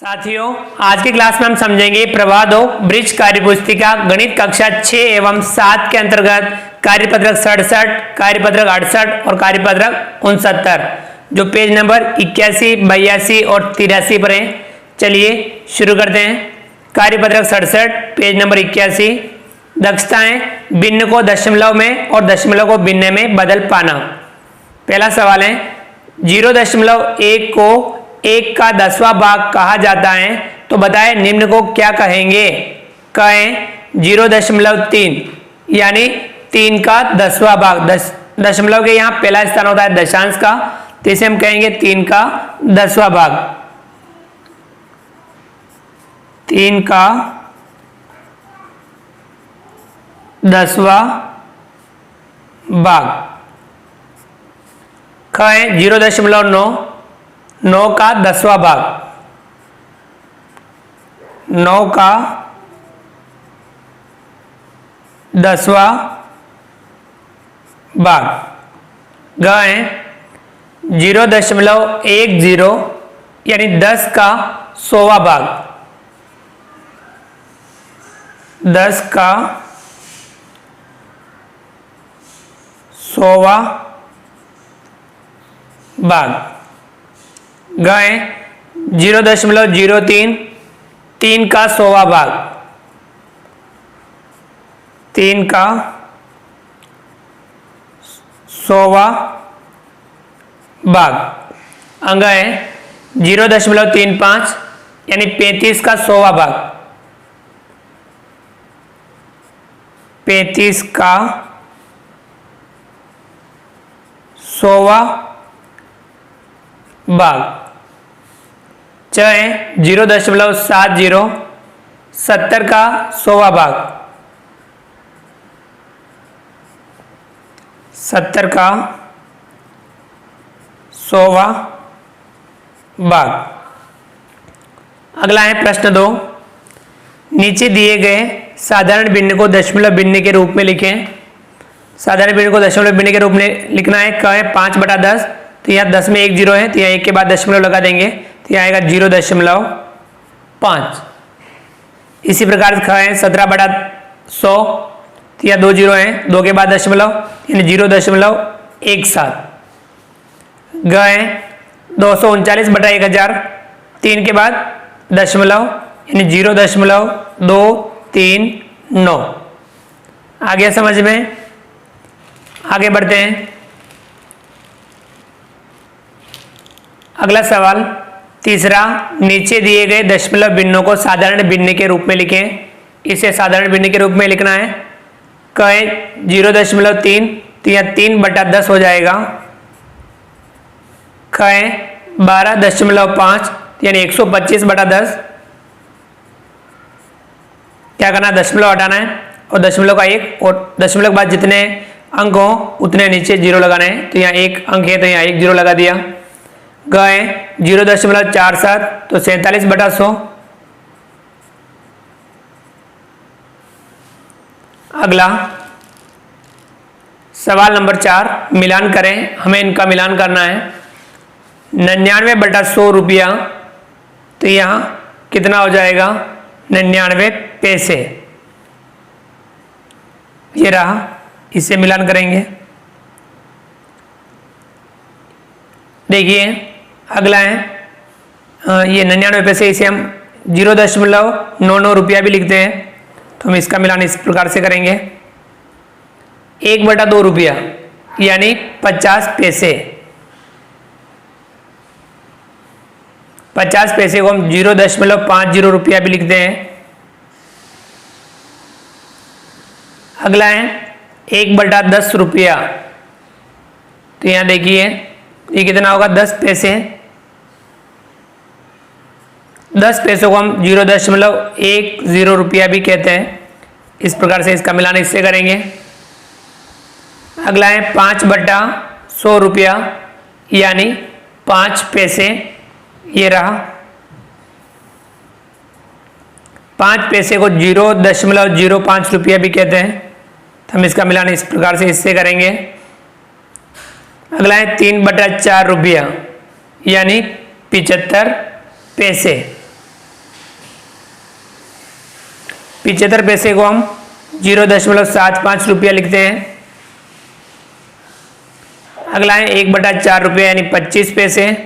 साथियों, आज की क्लास में हम समझेंगे प्रवाह 2 ब्रिज कार्यपुस्तिका गणित कक्षा 6 एवं 7 के अंतर्गत कार्यपत्रक 67, कार्यपत्रक 68 और कार्यपत्रक 69 जो पेज नंबर 81, 82 और 83 पर हैं। चलिए शुरू करते हैं। कार्यपत्रक 67 पेज नंबर 81। दक्षताएं भिन्न को दशमलव में और दशमलव को भिन्न में बदल पाना। पहला सवाल है 0.1 को 1 का 10वां भाग कहा जाता है तो बताएं निम्न को क्या कहेंगे। कहें 0.3 यानी 3 का 10वां भाग। दशमलव के यहाँ पहला स्थान होता है दशांश का, तो इसे हम कहेंगे 3 का 10वां भाग। 3 का 10वां भाग। कहें 0.9 9 का 10वां भाग। 9 का 10वां भाग। गए 0.10 यानी 10 का 100वां भाग। 10 का 100वां भाग। गए 0.03 3 का 100वां भाग। 3 का 100वां भाग। अंगए 0.35 यानी 35 का 100वां भाग। 35 का 100वां भाग। चाहे 0.70 70 का 100वां भाग। 70 का 100वां भाग। अगला है प्रश्न 2। नीचे दिए गए साधारण भिन्न को दशमलव भिन्न के रूप में लिखें। साधारण भिन्न को दशमलव भिन्न के रूप में लिखना है। कहे 5/10 तो यहाँ 10 में 1 0 है तो यहाँ 1 के बाद दशमलव लगा देंगे तो यहाँ आएगा 0.5। इसी प्रकार कहें 17/100 तो यहाँ 2 0 है, 2 के बाद दशमलव यानी 0.17। गए 239/1000 3 के बाद दशमलव यानी 0.239। आ गया समझ में। आगे बढ़ते हैं। अगला सवाल तीसरा। नीचे दिए गए दशमलव भिन्नों को साधारण भिन्न के रूप में लिखें। इसे साधारण भिन्न के रूप में लिखना है। कहें 0.3 तो यहाँ 3/10 हो जाएगा। कहें 12.5 यानी 125/10। क्या करना है, दशमलव हटाना है और दशमलव का 1 और दशमलव के बाद जितने अंक हो उतने नीचे 0 लगाना है। तो यहाँ 1 अंक है तो यहाँ 1 0 लगा दिया। गए 0.47 तो 47/100। अगला सवाल नंबर 4 मिलान करें। हमें इनका मिलान करना है। 99/100 रुपया तो यहाँ कितना हो जाएगा, 99 पैसे। ये रहा, इससे मिलान करेंगे। देखिए अगला है ये 99 पैसे, इसे हम 0.99 रुपया भी लिखते हैं तो हम इसका मिलान इस प्रकार से करेंगे। 1/2 रुपया यानी 50 पैसे। 50 पैसे को हम 0.50 रुपया भी लिखते हैं। अगला है 1/10 रुपया तो यहाँ देखिए ये कितना होगा, 10 पैसे। 10 पैसों को हम 0.10 रुपया भी कहते हैं। इस प्रकार से इसका मिलान इससे करेंगे। अगला है 5/100 रुपया यानी 5 पैसे। ये रहा, 5 पैसे को 0.05 रुपया भी कहते हैं तो हम इसका मिलान इस प्रकार से इससे करेंगे। अगला है 3/4 रुपया यानी 75 पैसे। 75 पैसे को हम 0.75 रुपया लिखते हैं। अगला है 1/4 रुपये यानी 25 पैसे।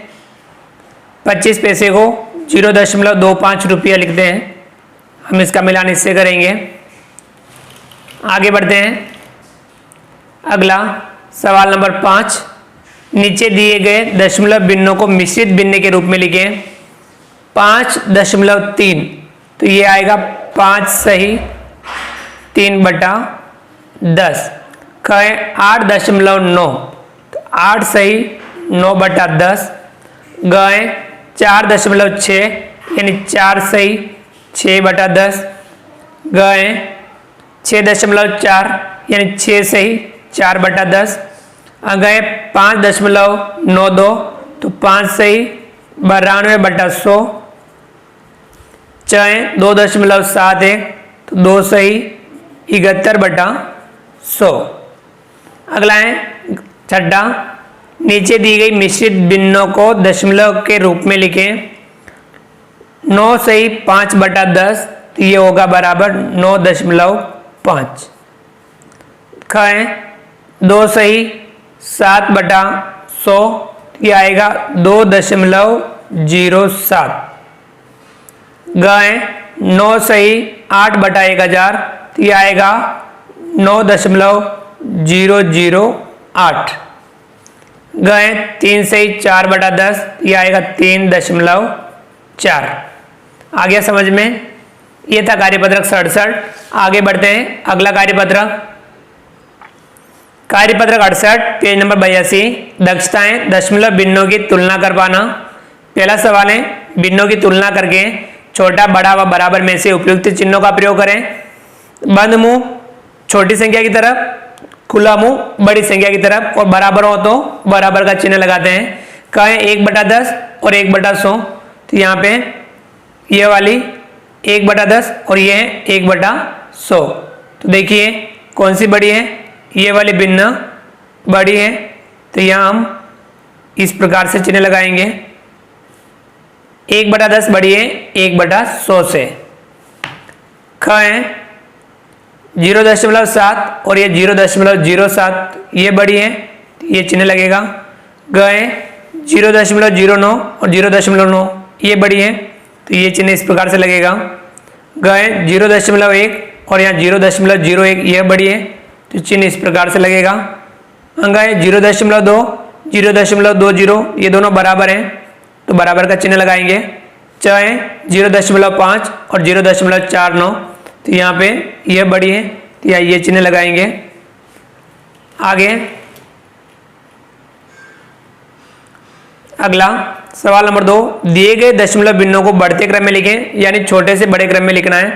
25 पैसे को 0.25 रुपया लिखते हैं। हम इसका मिलान इससे करेंगे। आगे बढ़ते हैं। अगला सवाल नंबर 5, नीचे दिए गए दशमलव भिन्नों को मिश्रित भिन्न के रूप में लिखें। 5.3 तो ये आएगा 5 सही 3/10। कहें 8.9 तो 8 सही 9/10। गए 4.6 यानी 4 सही 6/10। गए 6.4 यानी 6 सही 4/10। गए 5.92 तो 5 सही 92/100। चाहे 2.71 तो 2 सही 71/100। अगला है छठा, नीचे दी गई मिश्रित भिन्नों को दशमलव के रूप में लिखें। 9 सही 5/10 तो ये होगा बराबर 9.5। खाएं 2 सही 7/100 ये आएगा 2.07। गाय 9 सही 8/1000 तो ये आएगा 9.008। गए 3 सही 4/10 ये आएगा 3.4। आ गया समझ में? ये था कार्यपत्रक 67। आगे बढ़ते हैं। अगला कार्यपत्रक 68 पेज नंबर 82, दक्षताएं दशमलव भिन्नों की तुलना कर पाना। पहला सवाल है, भिन्नों की तुलना करके छोटा बड़ा व बराबर में से उपयुक्त चिन्हों का प्रयोग करें। बंद मुंह छोटी संख्या की तरफ, खुला मुंह बड़ी संख्या की तरफ, और बराबर हो तो बराबर का चिन्ह लगाते हैं। कहें 1/10 और 1/100 तो यहाँ पे ये वाली 1/10 और ये है 1/100। तो देखिए कौन सी बड़ी है, ये वाली भिन्न बड़ी है। तो यहाँ हम इस प्रकार से चिन्ह लगाएंगे। 1/10 बड़ी है 1/100 से। कहें 0.7 और ये 0.07 ये बड़ी है, ये चिन्ह लगेगा। गए 0.09 और 0.9 ये बड़ी है, तो ये चिन्ह इस प्रकार से लगेगा। गए 0.1 और यहाँ 0.01 यह बड़ी है, तो चिन्ह इस प्रकार से लगेगा। गए 0.2 0.20 ये दोनों बराबर हैं, तो बराबर का चिन्ह लगाएंगे। चाहे 0.5 और 0.49 तो यहाँ पे यह बड़ी है, तो यहाँ ये चिन्ह लगाएंगे। आगे अगला सवाल नंबर 2, दिए गए दशमलव भिन्नों को बढ़ते क्रम में लिखें, यानी छोटे से बड़े क्रम में लिखना है।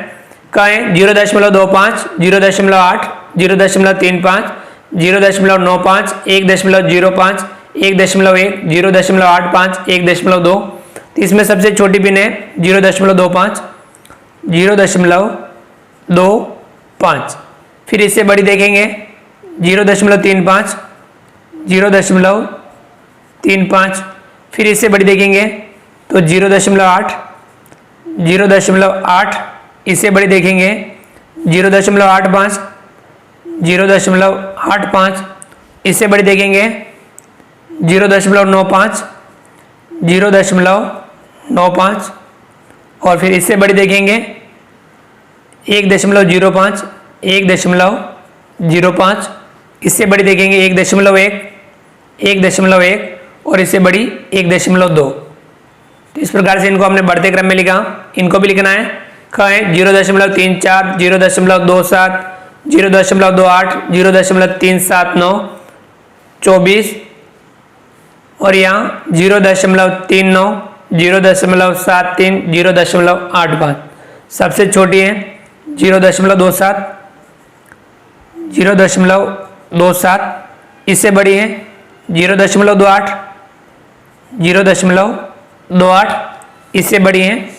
कहें 0.25 0.8 0.35 0.95 1.05 1.1 0.85 1.2। तो इसमें सबसे छोटी भिन्न है 0.25 0.25। फिर इससे बड़ी देखेंगे 0.35 0.35। फिर इससे बड़ी देखेंगे तो 0.8 0.8। इससे बड़ी देखेंगे 0.85 0.85। इससे बड़ी देखेंगे 0.95 0.95। और फिर इससे बड़ी देखेंगे 1.05 1.05। इससे बड़ी देखेंगे 1.1 1.1 और इससे बड़ी 1.2। तो इस प्रकार से इनको हमने बढ़ते क्रम में लिखा। इनको भी लिखना है। कहें 0.34 0.27 0.28 0.379 24 और यहाँ 0.39 0.73 0.85। सबसे छोटी है 0.27 0.27। इससे बड़ी है 0.28 0.28। इससे बड़ी है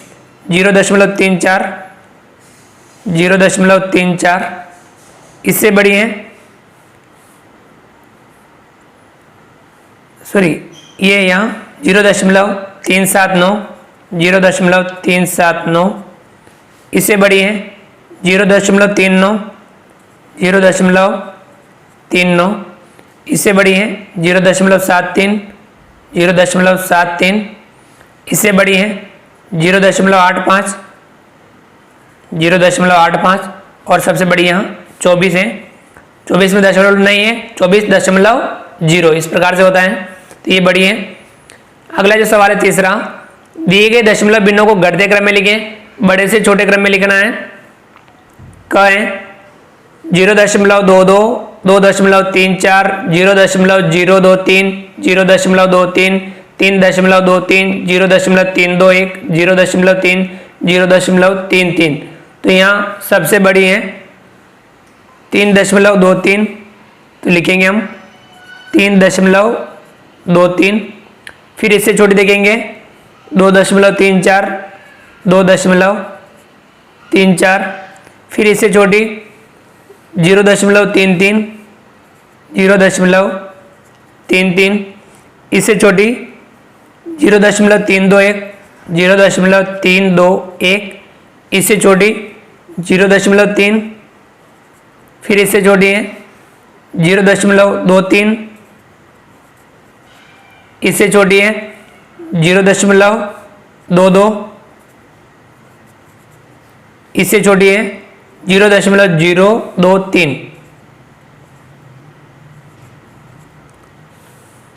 0.34 0.34। इससे बड़ी है ये यहाँ 0.379 0.379। इससे बड़ी है 0.39, 0.39, इससे बड़ी है 0.73, 0.73, इससे बड़ी है 0.85, 0.85 और सबसे बड़ी यहाँ 24 है। 24 में दशमलव नहीं है, 24.0 इस प्रकार से होता है, तो ये बड़ी है। अगला जो सवाल है तीसरा, दिए गए दशमलव भिन्नों को घटते क्रम में लिखें, बड़े से छोटे क्रम में लिखना है। क है 0.22, 2.34, 0.023, 0.23, 3.23, 0.321, 0.3, 0.33। तो यहाँ सबसे बड़ी है 3.23, तो लिखेंगे हम 3.23। फिर इससे छोटी देखेंगे 2.34, 2.34, फिर इससे छोटी 0.33, 0.33, इससे छोटी 0.321, 0.321, इससे छोटी 0.3, फिर इससे छोटी है 0.23, इससे छोटी है 0.22, इससे छोटी है 0.023।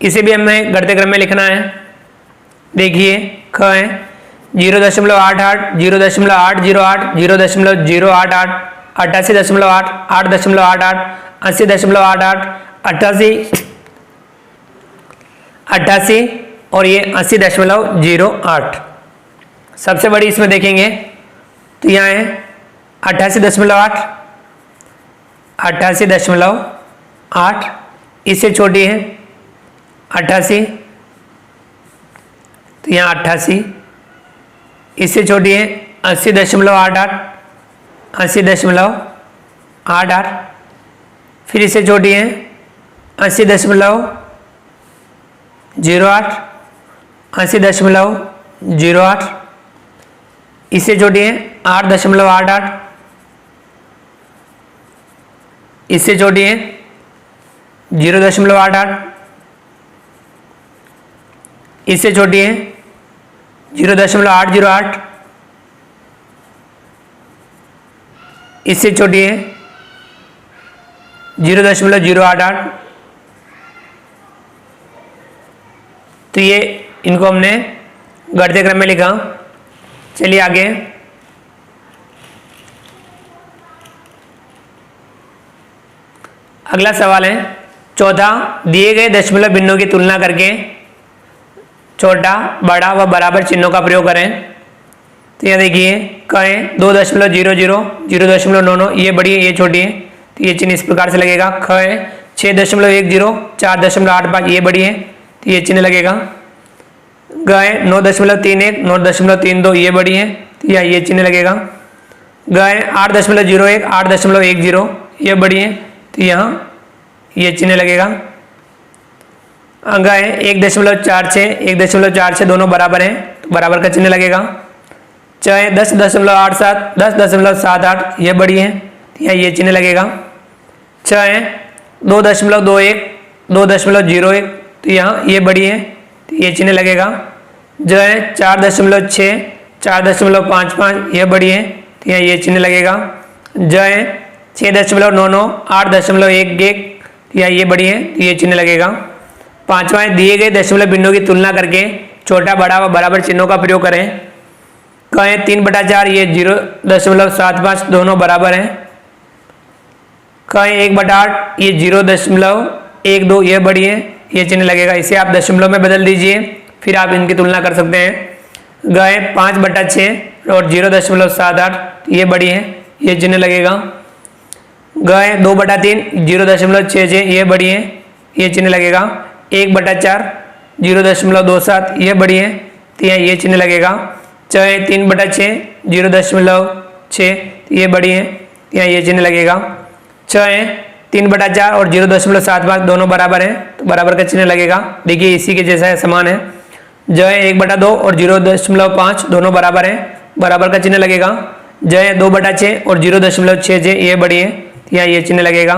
इसे भी हमें घटते क्रम में लिखना है। देखिए ख है 0.88, 0.808, 0.088, 88.8, 8.88, 80.88, 88 और ये 80.08। सबसे बड़ी इसमें देखेंगे तो यहाँ है 88.8, 88.8, इससे छोटी है 88, तो यहाँ 88, इससे छोटी है 80.88, 80.88, फिर इससे छोटी है 80.08, 80.08, इससे छोटी है 8.88, इससे छोटी है 0.88, इससे छोटी है 0.808, इससे छोटी है 0.088। तो ये इनको हमने घटते क्रम में लिखा। चलिए आगे, अगला सवाल है चौथा, दिए गए दशमलव भिन्नों की तुलना करके छोटा, बड़ा व बराबर चिन्हों का प्रयोग करें। तो यहाँ देखिए कहें 2.00, 0.99, ये बड़ी है ये छोटी है, तो ये चिन्ह इस प्रकार से लगेगा। ख है 6.10, 4.85, ये बड़ी है, तो ये चिन्ह लगेगा। ग है 9.31, 9.32, ये बड़ी है, तो ये चिन्ह लगेगा। ग है 8.01, 8.10, ये बड़ी है, तो यहाँ ये चिन्ह लगेगा। अंग है 1.46, 1.46, दोनों बराबर हैं, तो बराबर का चिन्ह लगेगा। च है 10.87, 10.78, ये बड़ी है, तो यहाँ ये चिन्ह लगेगा। छ है 2.21, 2.01, तो यहाँ ये बड़ी है, तो ये चिन्ह लगेगा। ज है 4.6, 4.55, ये बड़ी है, तो यहाँ ये चिन्ह लगेगा। ज है 6.99, 8.11, तो यहाँ ये बड़ी है, तो ये चिन्ह लगेगा। पांचवा है दिए गए दशमलव भिन्नों की तुलना करके छोटा, बड़ा व बराबर चिन्हों का प्रयोग करें। कहें 3/4, ये 0.75, दोनों बराबर हैं। कहें 1/8, ये 0.12, ये बड़ी है, ये चिन्ह लगेगा। इसे आप दशमलव में बदल दीजिए, फिर आप इनकी तुलना कर सकते हैं। गए 5/6 और 0.78, ये बड़ी है, ये चिन्ह लगेगा। गए 2/3, 0.66, ये बड़ी है, ये चिन्ह लगेगा। 1/4, 0.27, ये बड़ी है, तो ये चिन्ह लगेगा। चाहे 3/6, 0.6, ये बड़ी है, यहाँ ये चिन्ह लगेगा। चाहे 3/4 और 0.75 दोनों बराबर हैं, तो बराबर का चिन्ह लगेगा। देखिए इसी के जैसा है, समान है। जो है 1/2 और 0.5 दोनों बराबर हैं, बराबर का चिन्ह लगेगा। ज है 2/6 और 0.66 ये बड़ी है, तो यहाँ ये चिन्ह लगेगा।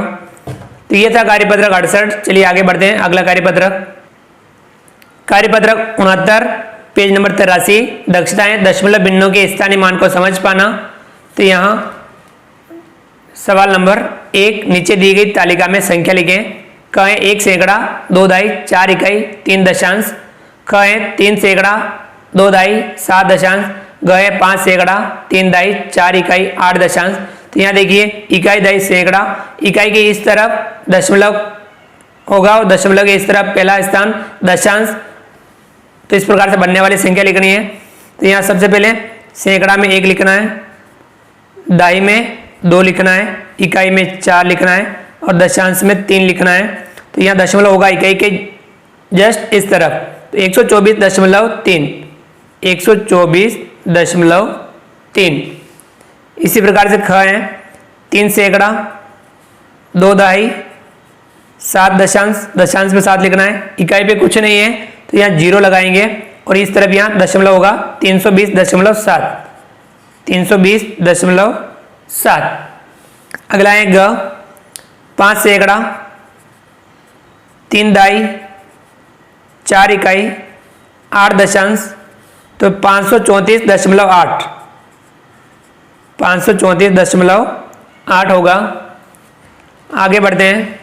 तो ये था कार्यपत्रक 68। चलिए आगे बढ़ते हैं। अगला कार्यपत्रक 69, पेज नंबर 83, दक्षताएं दशमलव बिंदुओं के स्थानीय मान को समझ पाना। तो यहाँ सवाल नंबर 1, नीचे दी गई तालिका में संख्या लिखें। क है 1 सैकड़ा, 2 दाई, 4 इकाई, 3 दशांश। ख है 3 सैकड़ा, 2 दाई, 7 दशांश। ग है 5 सैकड़ा, 3 दाई, 4 इकाई, 8 दशांश। तो यहाँ देखिए इकाई, दाई, सैकड़ा, इकाई के इस तरफ दशमलव होगा और दशमलव के इस तरफ पहला स्थान दशांश। तो इस प्रकार से बनने वाली संख्या लिखनी है। तो यहाँ सबसे पहले सैकड़ा में 1 लिखना है, दाई में 2 लिखना है, इकाई में 4 लिखना है और दशांश में 3 लिखना है। तो यहाँ दशमलव होगा इकाई के जस्ट इस तरफ, तो 124.3, 124.3। इसी प्रकार से ख है 3 सैकड़ा, 2 दाई, 7 दशांश, दशांश में 7 लिखना है, इकाई पे कुछ नहीं है तो यहाँ 0 लगाएंगे और इस तरफ यहाँ दशमलव होगा 320.7, 320.7। अगला है ग 5 सैकड़ा, 3 दाई, 4 इकाई, 8 दशांश, तो 534.8, 534.8 होगा। आगे बढ़ते हैं।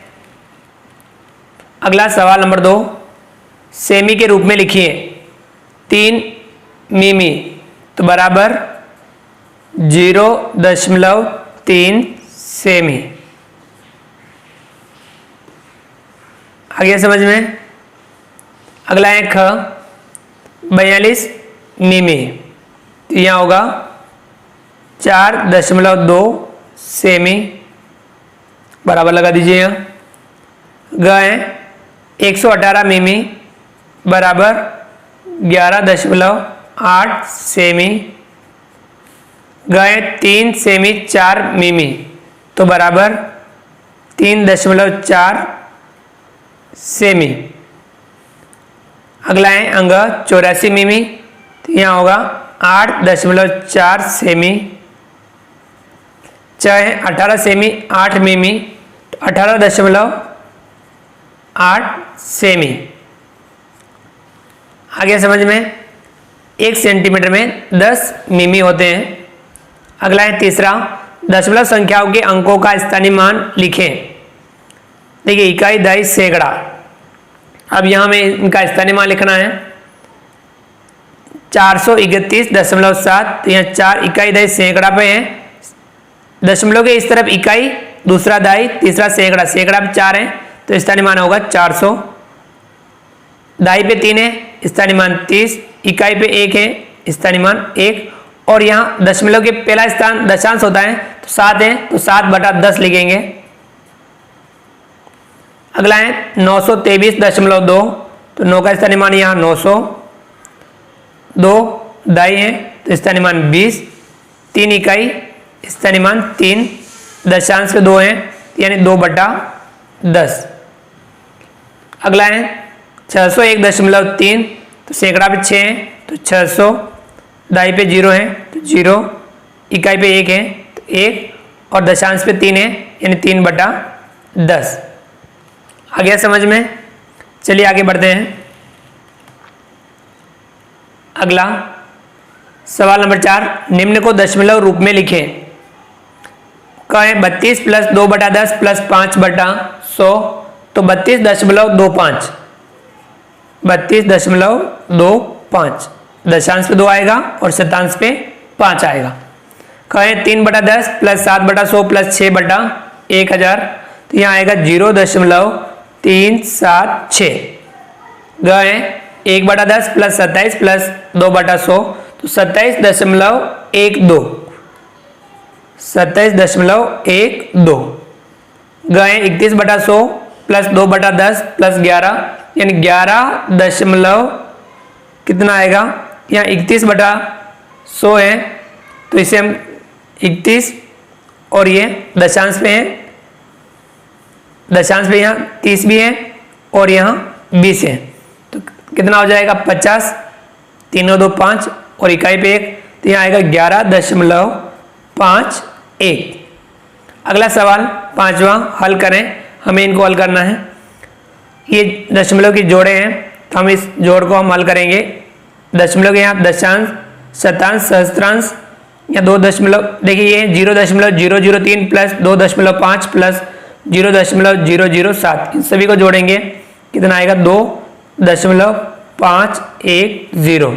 अगला सवाल नंबर 2, सेमी के रूप में लिखिए 3 मिमी, तो बराबर 0.3 सेमी। आगे समझ में। अगला है ख 42 मिमी, तो यहाँ होगा 4.2 सेमी, बराबर लगा दीजिए। यहाँ ग है 118 मिमी, बराबर 11.8 सेमी। ग है 3 सेमी 4 मिमी, तो बराबर 3.4 सेमी। अगला है अंग 84 मिमी, तो यहाँ होगा 8.4 सेमी। च है 18 सेमी 8 मिमी, तो 18.8 सेमी। आगे समझ में। 1 सेंटीमीटर में 10 मिमी होते हैं। अगला है तीसरा, दशमलव संख्याओं के अंकों का स्थानीय मान लिखें। देखिए इकाई, दाई, सैकड़ा, अब यहाँ में इनका स्थानीय मान लिखना है 431.7, तो यहाँ 4 इकाई, दाई, सैकड़ा पे है। दशमलव के इस तरफ इकाई, दूसरा दाई, तीसरा सैकड़ा, सैकड़ा पे 4 है तो स्थानीय मान होगा 400। दाई पे 3 है, स्थानीय मान 30, इकाई पे 1 है, स्थानीय मान 1 और यहाँ दशमलव के पहला स्थान दशांश होता है तो 7 है तो 7/10 लिखेंगे। अगला है 923.2, तो 9 का स्थानीय मान यहाँ 900। 2 दाई है तो स्थानीय मान 20, 3 इकाई, स्थानीय मान 3, दशांश के 2 हैं यानी 2/10। अगला है 601.3, तो सैकड़ा पे 6 है तो 600, दाई पे 0 है तो 0, इकाई पे 1 है तो 1 और दशांश पे 3 है यानी 3/10। आ गया समझ में। चलिए आगे बढ़ते हैं। अगला सवाल नंबर 4, निम्न को दशमलव रूप में लिखें। क है 32 + 2/10 + 5/100, तो 32.25, 32.25, दशांश पे 2 आएगा और शतांश पे 5 आएगा। क है 3/10 + 7/100 + 6/1000, तो यहाँ आएगा 0.376। ग है 1/10 + 27 + 2/100, तो 27.12, 27.12। ग है 31/100 + 2/10 + 11, यानी 11 कितना आएगा, यहाँ 31/100 है तो इसे हम 31 और ये दशांश पे है, दशांश पे यहाँ 30 भी है और यहाँ 20 है तो कितना हो जाएगा 50, 3 और 2 5 और इकाई पे 1, तो यहाँ आएगा 5 1। अगला सवाल पांचवा हल करें, हमें इनको हल करना है। ये दशमलव की जोड़े हैं तो हम इस जोड़ को हम हल करेंगे। दशमलव के यहाँ दशांश, शतांश, सहस्त्रांश या 2 दशमलव, देखिए ये 0.003 प्लस 2.5 प्लस 0.007, इन सभी को जोड़ेंगे कितना आएगा 2.510।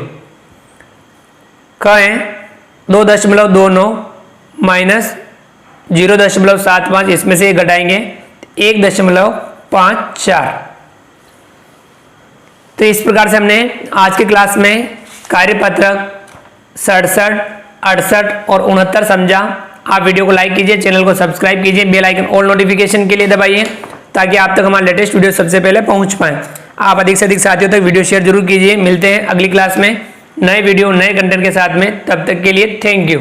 कहें 2.29 माइनस 0.75, इसमें से घटाएंगे 1.54। तो इस प्रकार से हमने आज की क्लास में कार्यपत्रक 67, 68 और 69 समझा। आप वीडियो को लाइक कीजिए, चैनल को सब्सक्राइब कीजिए, बेल आइकन ऑल नोटिफिकेशन के लिए दबाइए ताकि आप तक हमारे लेटेस्ट वीडियो सबसे पहले पहुंच पाए। आप अधिक से अधिक साथियों तक वीडियो शेयर जरूर कीजिए। मिलते हैं अगली क्लास में नए वीडियो नए कंटेंट के साथ में, तब तक के लिए थैंक यू।